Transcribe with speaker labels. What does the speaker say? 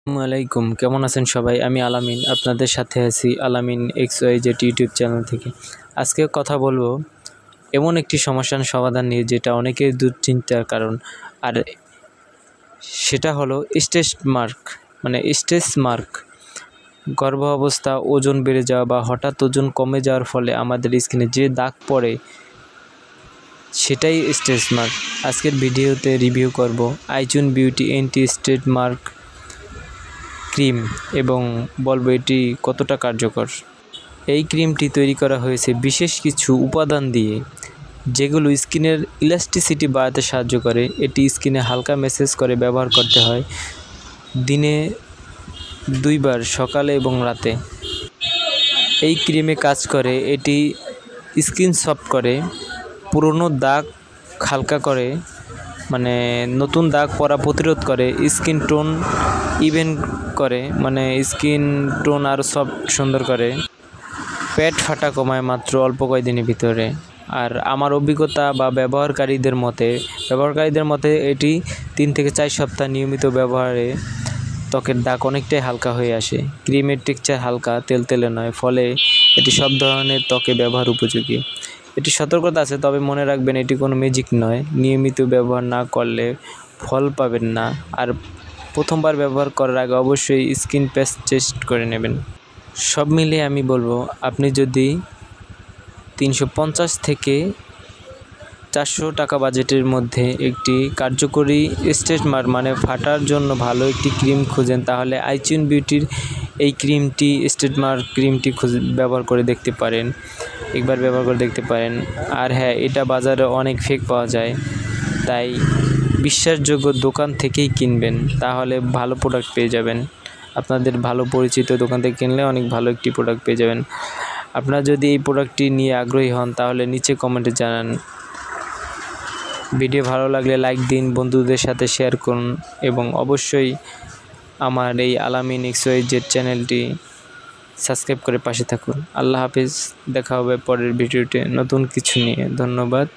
Speaker 1: আসসালামাইকুম, কেমন আছেন সবাই? আমি আলামিন, আপনাদের সাথে আছি আলামিন XYZ ইউটিউব চ্যানেল থেকে। আজকে কথা বলবো এমন একটি সমস্যার সমাধান নিয়ে, যেটা অনেকের দুশ্চিন্তার কারণ। আর সেটা হলো স্ট্রেস মার্ক। গর্ভ অবস্থা, ওজন বেড়ে যাওয়া বা হঠাৎ ওজন কমে যাওয়ার ফলে আমাদের স্কিনে যে দাগ পড়ে, সেটাই স্ট্রেস মার্ক। আজকের ভিডিওতে রিভিউ করব Aichun beauty anti stress mark cream এবং বলবো এটি কতটা কার্যকর। এই ক্রিমটি তৈরি করা হয়েছে বিশেষ কিছু উপাদান দিয়ে, যেগুলো স্কিনের ইলাস্টিসিটি বাড়াতে সাহায্য করে। এটি স্কিনে হালকা ম্যাসাজ করে ব্যবহার করতে হয় দিনে 2 বার, সকালে এবং রাতে। এই ক্রিমে কাজ করে, এটি স্কিন সফট করে, পুরনো দাগ হালকা করে, নতুন দাগ পড়া প্রতিরোধ করে, স্কিন টোন ইভেন করে, স্কিন টোন আরও সফট সুন্দর করে, পেট ফাটা কমায় মাত্র অল্প কয়েকদিনের ভিতরে। আর আমার অভিজ্ঞতা বা ব্যবহারকারীদের মতে এটি 3 থেকে 4 সপ্তাহ নিয়মিত ব্যবহারে ত্বকের দাগ অনেকটাই হালকা হয়ে আসে। ক্রিমের টেক্সচার হালকা, তেলতেলে নয়, ফলে এটি সব ধরনের ত্বকে ব্যবহার উপযোগী। এটি সতর্কতা আছে, তবে মনে রাখবেন এটি কোনো ম্যাজিক নয়। নিয়মিত ব্যবহার না করলে ফল পাবেন না। আর প্রথমবার ব্যবহার করার আগে অবশ্যই স্কিন প্যাচ টেস্ট করে নেবেন। সব মিলিয়ে আমি বলবো, আপনি যদি 350 থেকে 400 টাকা বাজেটের মধ্যে একটি কার্যকরী স্ট্রেস মার্ক ফাটার জন্য ভালো একটি ক্রিম খুঁজেন, তাহলে আইচুন বিউটির এই ক্রিমটি, স্ট্রেস মার্ক ক্রিমটি ব্যবহার করে দেখতে পারেন। একবার ব্যবহার করে দেখতে পারেন। আর হ্যাঁ, এটা বাজারে অনেক ফেক পাওয়া যায়, তাই বিশ্বাসযোগ্য দোকান থেকেই কিনবেন, তাহলে ভালো প্রোডাক্ট পেয়ে যাবেন। আপনাদের ভালো পরিচিত দোকান থেকে কিনলে অনেক ভালো একটি প্রোডাক্ট পেয়ে যাবেন। আপনারা যদি এই প্রোডাক্টটি নিয়ে আগ্রহী হন, তাহলে নিচে কমেন্টে জানান। ভিডিও ভালো লাগলে লাইক দিন, বন্ধুদের সাথে শেয়ার করুন এবং অবশ্যই আমার এই আলামিন XYZ চ্যানেলটি সাবস্ক্রাইব করে পাশে থাকুন। আল্লাহ হাফিজ, দেখা হবে পরের ভিডিওতে নতুন কিছু নিয়ে। ধন্যবাদ।